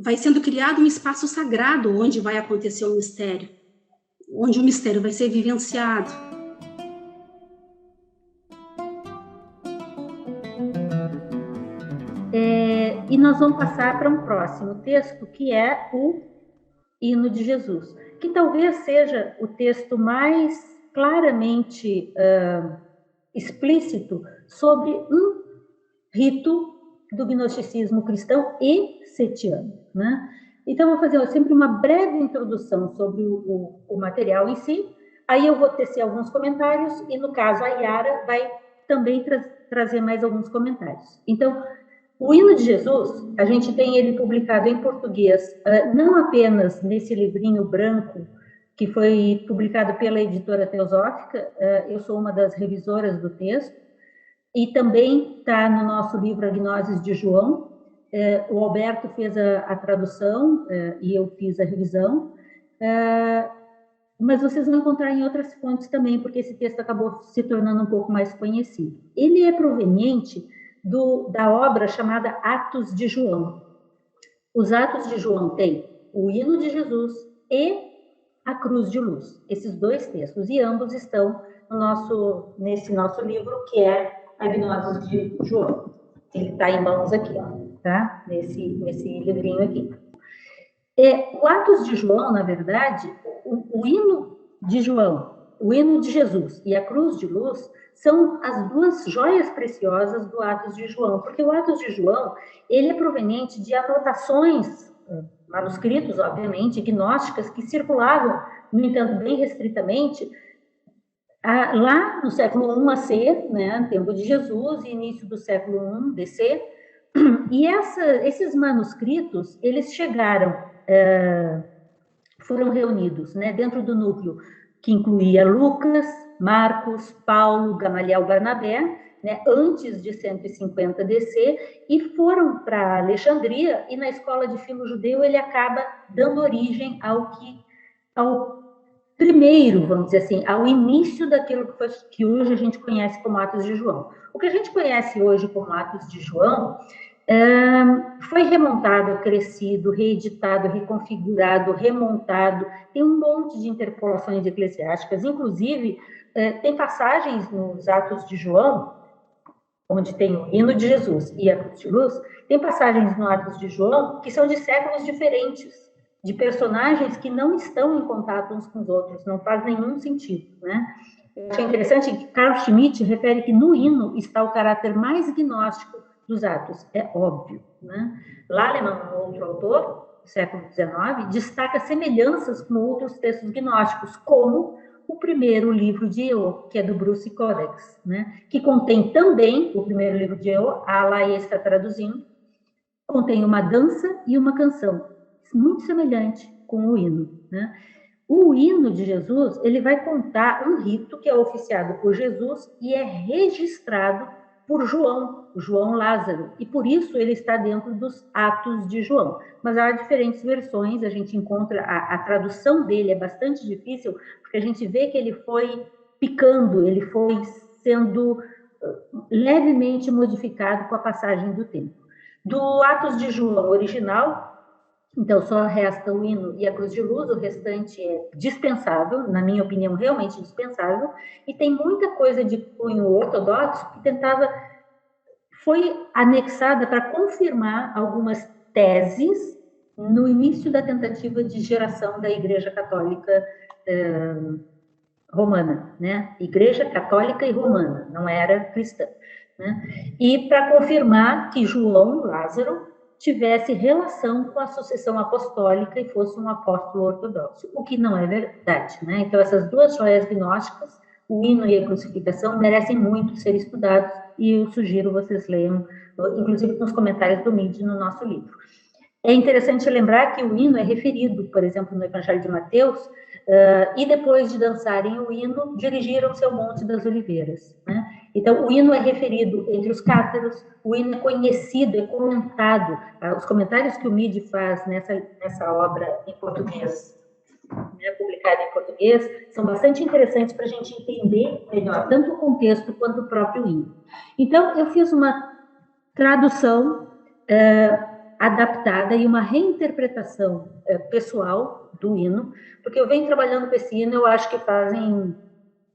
vai sendo criado um espaço sagrado onde vai acontecer o mistério, onde o mistério vai ser vivenciado. E nós vamos passar para um próximo texto, que é o Hino de Jesus, que talvez seja o texto mais claramente explícito sobre um rito do gnosticismo cristão e setiano, né? Então, vou fazer sempre uma breve introdução sobre o material em si, aí eu vou tecer alguns comentários, e no caso a Yara vai também trazer mais alguns comentários. Então, o Hino de Jesus, a gente tem ele publicado em português, não apenas nesse livrinho branco, que foi publicado pela editora Teosófica, eu sou uma das revisoras do texto, e também está no nosso livro Agnoses de João. O Alberto fez a tradução e eu fiz a revisão, mas vocês vão encontrar em outras fontes também, porque esse texto acabou se tornando um pouco mais conhecido. Ele é proveniente da obra chamada Atos de João. Os Atos de João têm o Hino de Jesus e a Cruz de Luz, esses dois textos, e ambos estão nesse nosso livro, que é Agnoses de João. Ele está em mãos aqui, ó, tá? Nesse livrinho aqui. O Atos de João, na verdade, o Hino de João, o Hino de Jesus e a Cruz de Luz são as duas joias preciosas do Atos de João, porque o Atos de João, ele é proveniente de anotações, manuscritos, obviamente, gnósticas, que circulavam, no entanto, bem restritamente, lá no século I AC, né, tempo de Jesus, e início do século I DC, e esses manuscritos, eles foram reunidos, né, dentro do núcleo que incluía Lucas, Marcos, Paulo, Gamaliel, Barnabé, né, antes de 150 DC, e foram para Alexandria, e na escola de Filo Judeu ele acaba dando origem ao primeiro, vamos dizer assim, ao início daquilo que hoje a gente conhece como Atos de João. O que a gente conhece hoje como Atos de João foi remontado, crescido, reeditado, reconfigurado, remontado, tem um monte de interpolações eclesiásticas, inclusive tem passagens nos Atos de João, onde tem o Hino de Jesus e a Cruz de Luz, tem passagens no Atos de João que são de séculos diferentes, de personagens que não estão em contato uns com os outros, não faz nenhum sentido, né? Eu achei interessante que Carl Schmitt refere que no hino está o caráter mais gnóstico dos Atos, é óbvio, né? Lalemann, um outro autor, do século XIX, destaca semelhanças com outros textos gnósticos, como o primeiro livro de Eo, que é do Bruce Codex, né? Que contém também, o primeiro livro de Eo, a Alaia está traduzindo, contém uma dança e uma canção, muito semelhante com o hino, né? O hino de Jesus, ele vai contar um rito que é oficiado por Jesus e é registrado por João Lázaro, e por isso ele está dentro dos Atos de João. Mas há diferentes versões, a gente encontra, a tradução dele é bastante difícil, porque a gente vê que ele foi picando, ele foi sendo levemente modificado com a passagem do tempo. Do Atos de João original, então, só resta o hino e a Cruz de Luz, o restante é dispensável, na minha opinião, realmente dispensável, e tem muita coisa de cunho ortodoxo que foi anexada para confirmar algumas teses no início da tentativa de geração da Igreja Católica Romana, né? Igreja Católica e Romana, não era cristã, né? E para confirmar que João Lázaro tivesse relação com a sucessão apostólica e fosse um apóstolo ortodoxo, o que não é verdade, né? Então, essas duas joias gnósticas, o hino e a crucificação, merecem muito ser estudados, e eu sugiro vocês leiam, inclusive nos comentários do MID no nosso livro. É interessante lembrar que o hino é referido, por exemplo, no Evangelho de Mateus, e depois de dançarem o hino, dirigiram-se ao Monte das Oliveiras, né? Então, o hino é referido entre os cátaros, o hino é conhecido, é comentado. Os comentários que o MID faz nessa obra em português, né, publicada em português, são bastante interessantes para a gente entender melhor, tanto o contexto quanto o próprio hino. Então, eu fiz uma tradução adaptada e uma reinterpretação pessoal do hino, porque eu venho trabalhando com esse hino, eu acho que fazem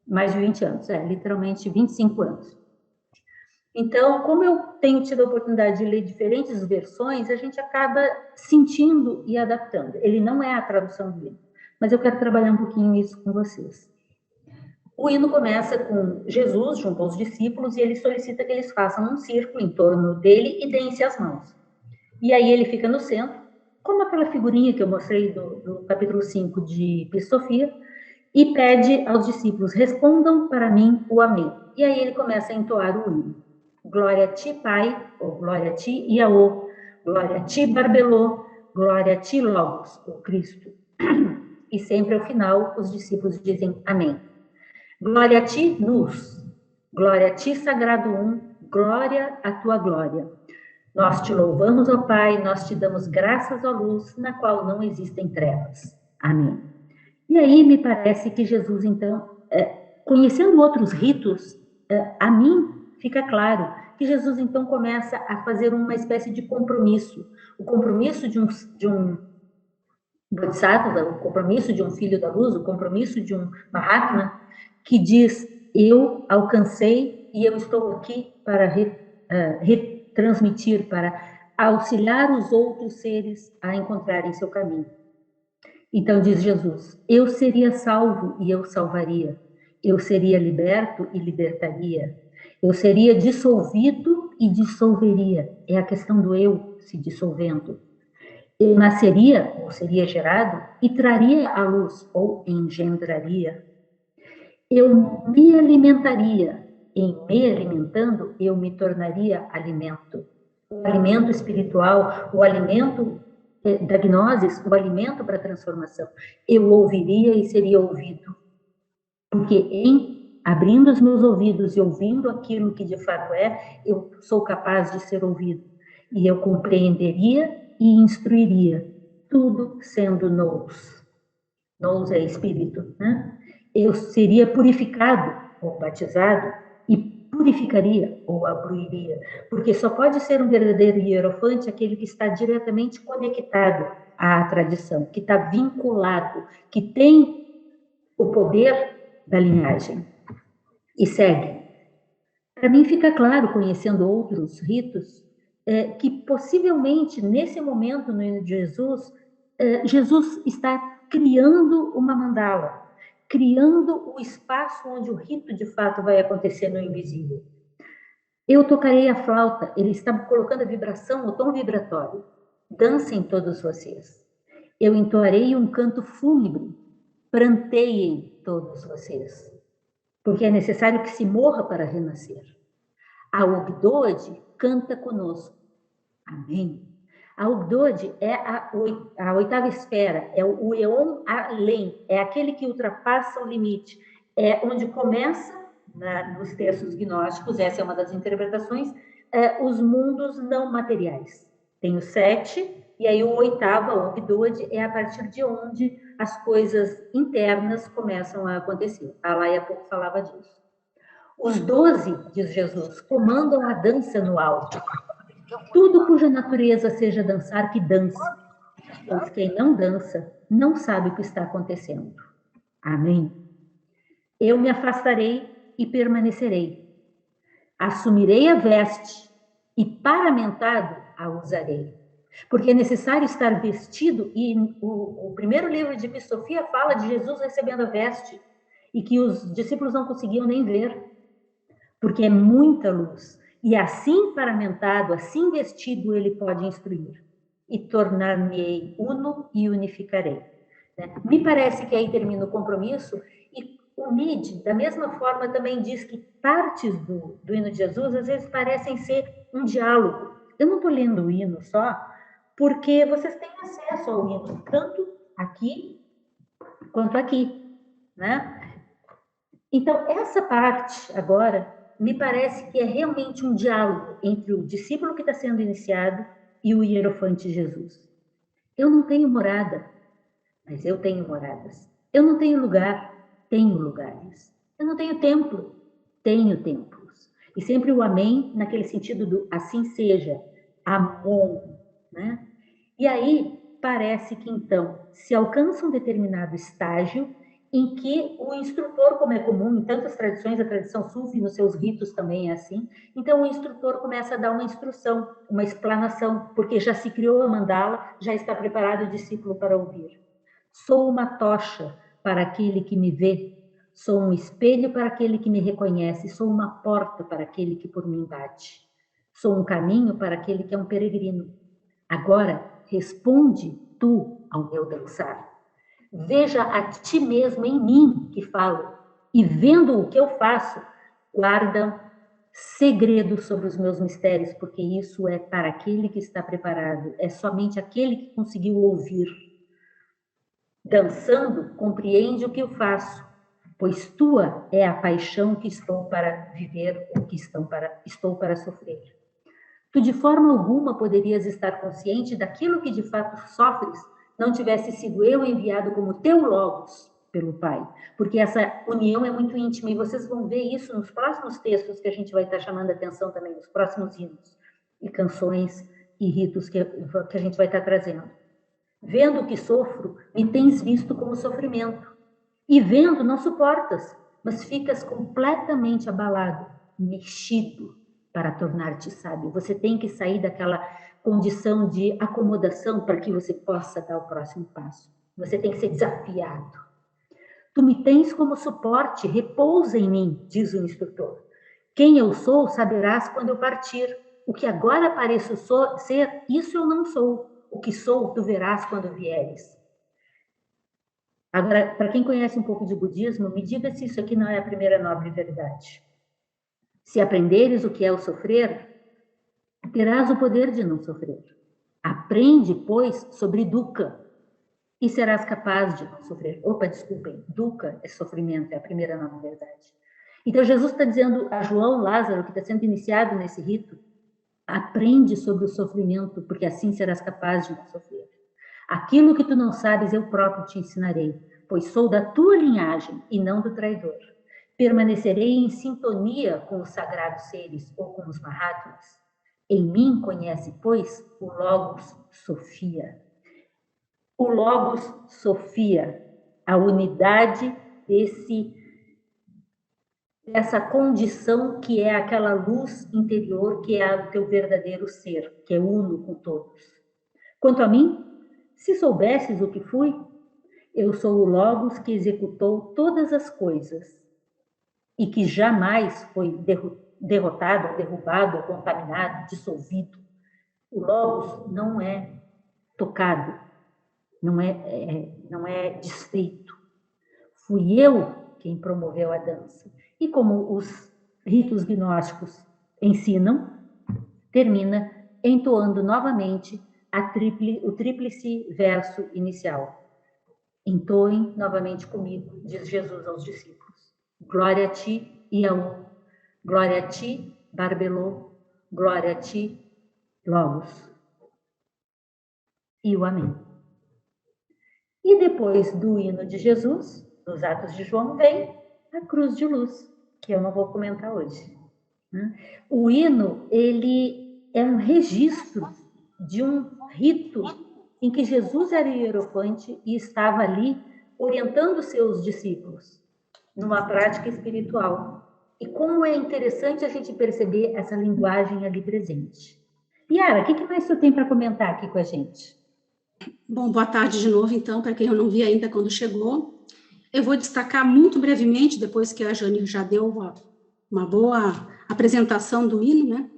mais de 20 anos, literalmente 25 anos. Então, como eu tenho tido a oportunidade de ler diferentes versões, a gente acaba sentindo e adaptando. Ele não é a tradução do hino, mas eu quero trabalhar um pouquinho isso com vocês. O hino começa com Jesus junto aos discípulos e ele solicita que eles façam um círculo em torno dele e deem-se as mãos. E aí ele fica no centro, como aquela figurinha que eu mostrei do capítulo 5 de Epistofia, e pede aos discípulos, respondam para mim o amém. E aí ele começa a entoar o hino. Glória a ti, Pai, ou glória a ti, Iaô, glória a ti, Barbelô, glória a ti, Logos, ou Cristo. E sempre ao final os discípulos dizem amém. Glória a ti, Nus, glória a ti, Sagrado Um, glória à tua glória. Nós te louvamos, ó Pai, nós te damos graças, ó luz, na qual não existem trevas. Amém. E aí me parece que Jesus, então, conhecendo outros ritos, a mim fica claro que Jesus, então, começa a fazer uma espécie de compromisso. O compromisso de um Bodhisattva, o compromisso de um filho da luz, o compromisso de um Mahatma, que diz, eu alcancei e eu estou aqui para retransmitir, para auxiliar os outros seres a encontrarem seu caminho. Então diz Jesus, eu seria salvo e eu salvaria, eu seria liberto e libertaria, eu seria dissolvido e dissolveria, é a questão do eu se dissolvendo. Eu nasceria, ou seria gerado, e traria a luz, ou engendraria. Eu me alimentaria, em me alimentando, eu me tornaria alimento. O alimento espiritual, o alimento da gnosis, o alimento para a transformação. Eu ouviria e seria ouvido. Porque em abrindo os meus ouvidos e ouvindo aquilo que de fato eu sou capaz de ser ouvido. E eu compreenderia e instruiria, tudo sendo nous. Nous é espírito, né? Eu seria purificado ou batizado e purificaria ou abluiria, porque só pode ser um verdadeiro hierofante aquele que está diretamente conectado à tradição, que está vinculado, que tem o poder da linhagem e segue. Para mim fica claro, conhecendo outros ritos, que possivelmente nesse momento no hino de Jesus, Jesus está criando uma mandala, criando o espaço onde o rito de fato vai acontecer no invisível. Eu tocarei a flauta, ele está colocando a vibração, o tom vibratório. Dancem todos vocês. Eu entoarei um canto fúnebre, pranteiem todos vocês, porque é necessário que se morra para renascer. A Ogdode canta conosco. Amém. A Ogdode é a oitava esfera, é o Eon além, é aquele que ultrapassa o limite, é onde começa, nos textos gnósticos, essa é uma das interpretações, os mundos não materiais. Tem o 7, e aí o oitavo, a Ogdode, é a partir de onde as coisas internas começam a acontecer. A Laia há pouco falava disso. Os 12, diz Jesus, comandam a dança no alto. Tudo cuja natureza seja dançar, que dance. Pois quem não dança, não sabe o que está acontecendo. Amém. Eu me afastarei e permanecerei. Assumirei a veste e paramentado a usarei. Porque é necessário estar vestido, e o primeiro livro de Epistofia fala de Jesus recebendo a veste, e que os discípulos não conseguiam nem ver, porque é muita luz. E assim paramentado, assim vestido, ele pode instruir. E tornar-me-ei uno e unificarei. Me parece que aí termina o compromisso, e o Mide, da mesma forma, também diz que partes do hino de Jesus, às vezes, parecem ser um diálogo. Eu não estou lendo o hino só, porque vocês têm acesso ao hino, tanto aqui quanto aqui, né? Então, essa parte, agora, me parece que é realmente um diálogo entre o discípulo que está sendo iniciado e o hierofante Jesus. Eu não tenho morada, mas eu tenho moradas. Eu não tenho lugar, tenho lugares. Eu não tenho templo, tenho templos. E sempre o amém naquele sentido do assim seja, amon. né? E aí parece que, então, se alcança um determinado estágio em que o instrutor, como é comum em tantas tradições, a tradição sufi nos seus ritos também é assim, então o instrutor começa a dar uma instrução, uma explanação, porque já se criou a mandala, já está preparado o discípulo para ouvir. Sou uma tocha para aquele que me vê, sou um espelho para aquele que me reconhece, sou uma porta para aquele que por mim bate, sou um caminho para aquele que é um peregrino. Agora, responde tu ao meu dançar. Veja a ti mesmo em mim que falo, e vendo o que eu faço, guarda segredo sobre os meus mistérios, porque isso é para aquele que está preparado, é somente aquele que conseguiu ouvir. Dançando, compreende o que eu faço, pois tua é a paixão que estou para viver ou que estou para sofrer. Tu de forma alguma poderias estar consciente daquilo que de fato sofres, não tivesse sido eu enviado como teu Logos pelo Pai, porque essa união é muito íntima, e vocês vão ver isso nos próximos textos que a gente vai estar chamando a atenção também, nos próximos hinos e canções e ritos que a gente vai estar trazendo. Vendo o que sofro, me tens visto como sofrimento, e vendo não suportas, mas ficas completamente abalado, mexido, para tornar-te sábio. Você tem que sair daquela condição de acomodação para que você possa dar o próximo passo. Você tem que ser desafiado. Tu me tens como suporte, repousa em mim, diz o instrutor. Quem eu sou, saberás quando eu partir. O que agora pareço ser, isso eu não sou. O que sou, tu verás quando vieres. Agora, para quem conhece um pouco de budismo, me diga se isso aqui não é a primeira nobre verdade. Se aprenderes o que é o sofrer, terás o poder de não sofrer. Aprende, pois, sobre dukkha, e serás capaz de não sofrer. Opa, desculpem, dukkha é sofrimento, é a primeira nobre verdade. Então, Jesus está dizendo a João Lázaro, que está sendo iniciado nesse rito, aprende sobre o sofrimento, porque assim serás capaz de não sofrer. Aquilo que tu não sabes, eu próprio te ensinarei, pois sou da tua linhagem e não do traidor. Permanecerei em sintonia com os sagrados seres ou com os Mahatmas. Em mim conhece, pois, o Logos Sofia. O Logos Sofia, a unidade dessa condição que é aquela luz interior, que é o teu verdadeiro ser, que é uno com todos. Quanto a mim, se soubesses o que fui, eu sou o Logos que executou todas as coisas e que jamais foi derrotado, derrubado, contaminado, dissolvido. O Logos não é tocado, não é desfeito. Fui eu quem promoveu a dança. E como os ritos gnósticos ensinam, termina entoando novamente o tríplice verso inicial. Entoem novamente comigo, diz Jesus aos discípulos. Glória a ti, Iaú. Glória a ti, Barbelô. Glória a ti, Logos. E o amém. E depois do hino de Jesus, dos Atos de João, vem a cruz de luz, que eu não vou comentar hoje. O hino, ele é um registro de um rito em que Jesus era hierofante e estava ali orientando seus discípulos numa prática espiritual. E como é interessante a gente perceber essa linguagem ali presente. Yara, o que mais você tem para comentar aqui com a gente? Bom, boa tarde de novo, então, para quem eu não vi ainda quando chegou. Eu vou destacar muito brevemente, depois que a Jane já deu uma boa apresentação do hino, né?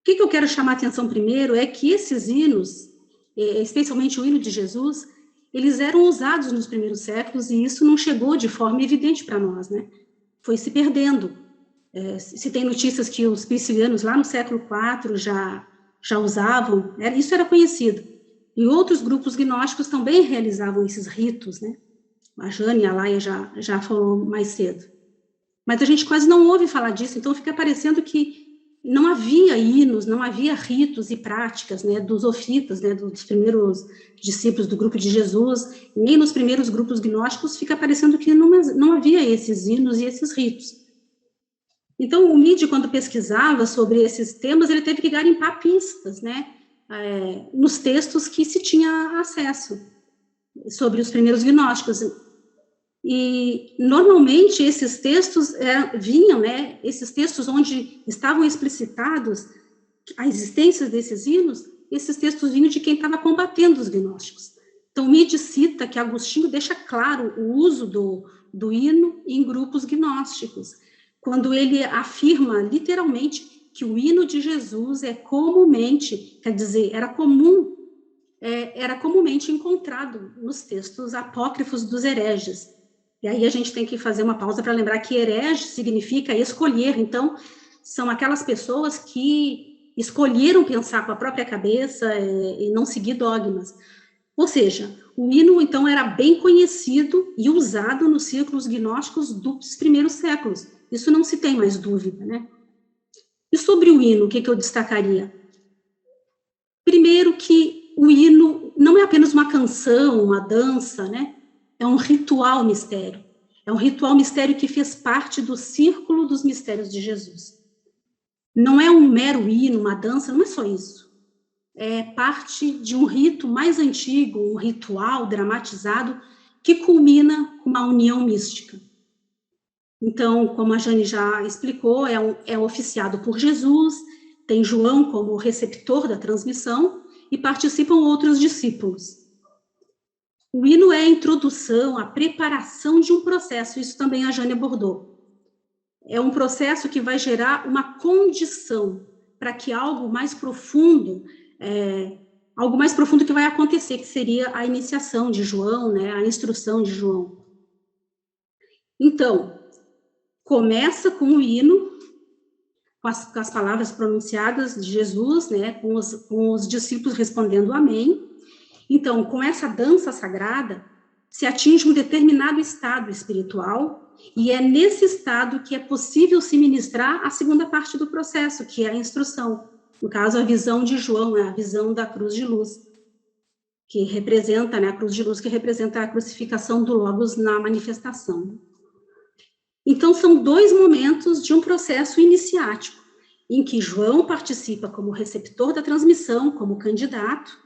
O que eu quero chamar a atenção primeiro é que esses hinos, especialmente o hino de Jesus, eles eram usados nos primeiros séculos e isso não chegou de forma evidente para nós, né? Foi se perdendo. Se tem notícias que os priscilianos lá no século IV já usavam, isso era conhecido. E outros grupos gnósticos também realizavam esses ritos, né? A Jane e a Laia já falou mais cedo. Mas a gente quase não ouve falar disso, então fica parecendo que não havia hinos, não havia ritos e práticas, né, dos ofitas, né, dos primeiros discípulos do grupo de Jesus, nem nos primeiros grupos gnósticos fica parecendo que não havia esses hinos e esses ritos. Então, o Midi, quando pesquisava sobre esses temas, ele teve que garimpar pistas, né, nos textos que se tinha acesso sobre os primeiros gnósticos. E, normalmente, esses textos vinham, né, esses textos onde estavam explicitados a existência desses hinos, esses textos vinham de quem estava combatendo os gnósticos. Então, Mide cita que Agostinho deixa claro o uso do hino em grupos gnósticos, quando ele afirma, literalmente, que o hino de Jesus é comumente, quer dizer, era comumente encontrado nos textos apócrifos dos hereges. E aí a gente tem que fazer uma pausa para lembrar que herege significa escolher. Então, são aquelas pessoas que escolheram pensar com a própria cabeça e não seguir dogmas. Ou seja, o hino, então, era bem conhecido e usado nos círculos gnósticos dos primeiros séculos. Isso não se tem mais dúvida, né? E sobre o hino, o que eu destacaria? Primeiro que o hino não é apenas uma canção, uma dança, né? É um ritual mistério. É um ritual mistério que fez parte do círculo dos mistérios de Jesus. Não é um mero hino, uma dança, não é só isso. É parte de um rito mais antigo, um ritual dramatizado, que culmina com uma união mística. Então, como a Jane já explicou, é oficiado por Jesus, tem João como receptor da transmissão e participam outros discípulos. O hino é a introdução, a preparação de um processo, isso também a Jane abordou. É um processo que vai gerar uma condição para que algo mais profundo que vai acontecer, que seria a iniciação de João, né, a instrução de João. Então, começa com o hino, com as palavras pronunciadas de Jesus, né, com os discípulos respondendo amém. Então, com essa dança sagrada, se atinge um determinado estado espiritual, e é nesse estado que é possível se ministrar a segunda parte do processo, que é a instrução. No caso, a visão de João, a visão da cruz de luz, que representa, né, a cruz de luz que representa a crucificação do Logos na manifestação. Então, são dois momentos de um processo iniciático, em que João participa como receptor da transmissão, como candidato.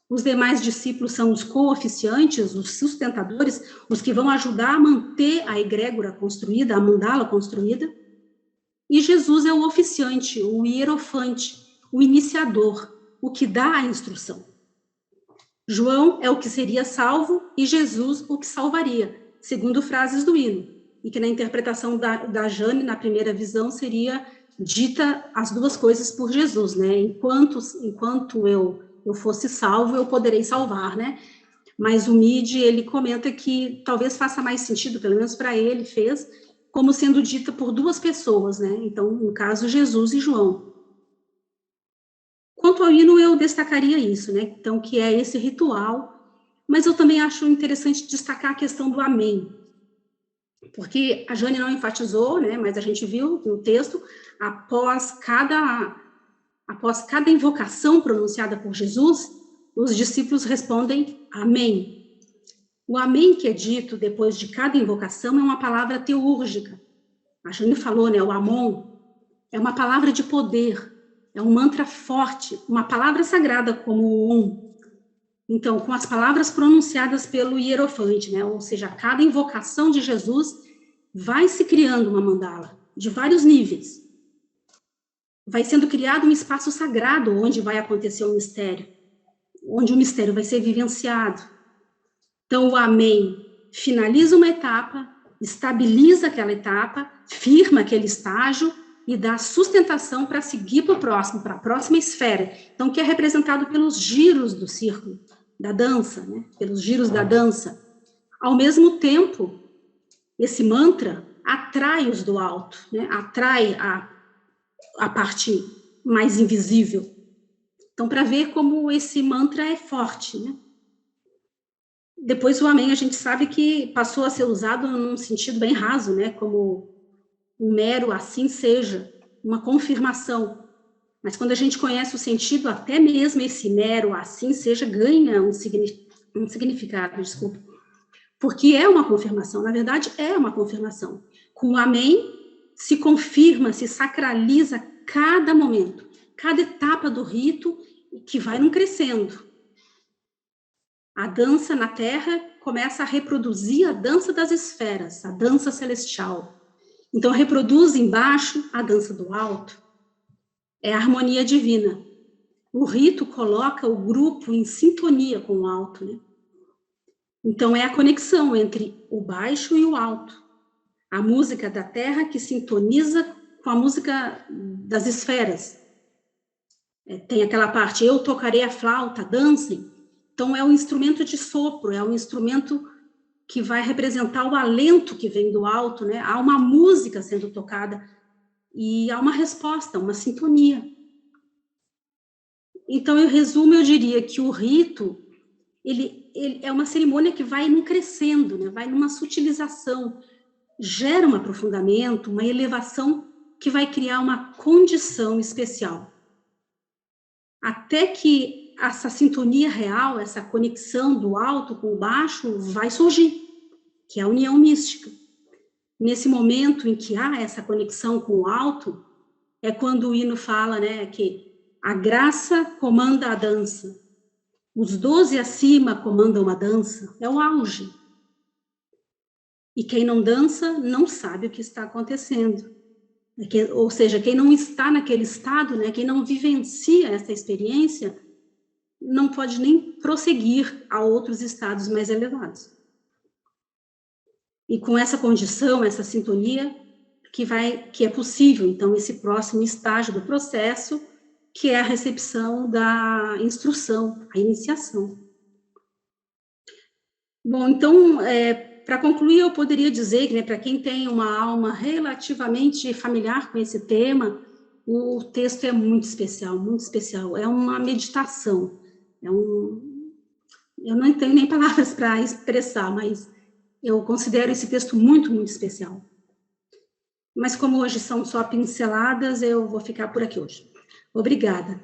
Os demais discípulos são os co-oficiantes, os sustentadores, os que vão ajudar a manter a egrégora construída, a mandala construída. E Jesus é o oficiante, o hierofante, o iniciador, o que dá a instrução. João é o que seria salvo e Jesus o que salvaria, segundo frases do hino, e que na interpretação da Jane, na primeira visão, seria dita as duas coisas por Jesus, né? Enquanto eu fosse salvo, eu poderei salvar, né? Mas o Mide, ele comenta que talvez faça mais sentido, pelo menos para ele fez, como sendo dita por duas pessoas, né? Então, no caso, Jesus e João. Quanto ao hino, eu destacaria isso, né? Então, que é esse ritual, mas eu também acho interessante destacar a questão do amém, porque a Jane não enfatizou, né? Mas a gente viu no texto, após cada invocação pronunciada por Jesus, os discípulos respondem amém. O amém que é dito depois de cada invocação é uma palavra teúrgica. A Jane falou, né, o amon é uma palavra de poder, é um mantra forte, uma palavra sagrada como o om. Então, com as palavras pronunciadas pelo hierofante, né, ou seja, cada invocação de Jesus vai se criando uma mandala de vários níveis. Vai sendo criado um espaço sagrado onde vai acontecer o mistério, onde o mistério vai ser vivenciado. Então, o amém finaliza uma etapa, estabiliza aquela etapa, firma aquele estágio e dá sustentação para seguir para o próximo, para a próxima esfera. Então, que é representado pelos giros do círculo, da dança, né? Pelos giros da dança. Ao mesmo tempo, esse mantra atrai os do alto, né? Atrai a parte mais invisível. Então, para ver como esse mantra é forte, né? Depois, o amém, a gente sabe que passou a ser usado num sentido bem raso, né? Como um mero assim seja, uma confirmação. Mas quando a gente conhece o sentido, até mesmo esse mero assim seja ganha um significado, desculpa. Porque é uma confirmação, na verdade, é uma confirmação. Com o amém, se confirma, se sacraliza cada momento, cada etapa do rito que vai num crescendo. A dança na Terra começa a reproduzir a dança das esferas, a dança celestial. Então, reproduz embaixo a dança do alto. É a harmonia divina. O rito coloca o grupo em sintonia com o alto, né? Então, é a conexão entre o baixo e o alto. A música da Terra que sintoniza com a música das esferas. Tem aquela parte, eu tocarei a flauta, dancem. Então, é um instrumento de sopro, é um instrumento que vai representar o alento que vem do alto, né? Há uma música sendo tocada e há uma resposta, uma sintonia. Então, em resumo, eu diria que o rito, ele é uma cerimônia que vai num crescendo, né? Vai numa sutilização, gera um aprofundamento, uma elevação que vai criar uma condição especial. Até que essa sintonia real, essa conexão do alto com o baixo vai surgir, que é a união mística. Nesse momento em que há essa conexão com o alto, é quando o hino fala, né, que a graça comanda a dança, os 12 acima comandam a dança, é o auge. E quem não dança não sabe o que está acontecendo. Ou seja, quem não está naquele estado, né, quem não vivencia essa experiência, não pode nem prosseguir a outros estados mais elevados. E com essa condição, essa sintonia, que é possível, então, esse próximo estágio do processo, que é a recepção da instrução, a iniciação. Bom, então, para concluir, eu poderia dizer que, né, para quem tem uma alma relativamente familiar com esse tema, o texto é muito especial, muito especial. É uma meditação. Eu não tenho nem palavras para expressar, mas eu considero esse texto muito, muito especial. Mas como hoje são só pinceladas, eu vou ficar por aqui hoje. Obrigada.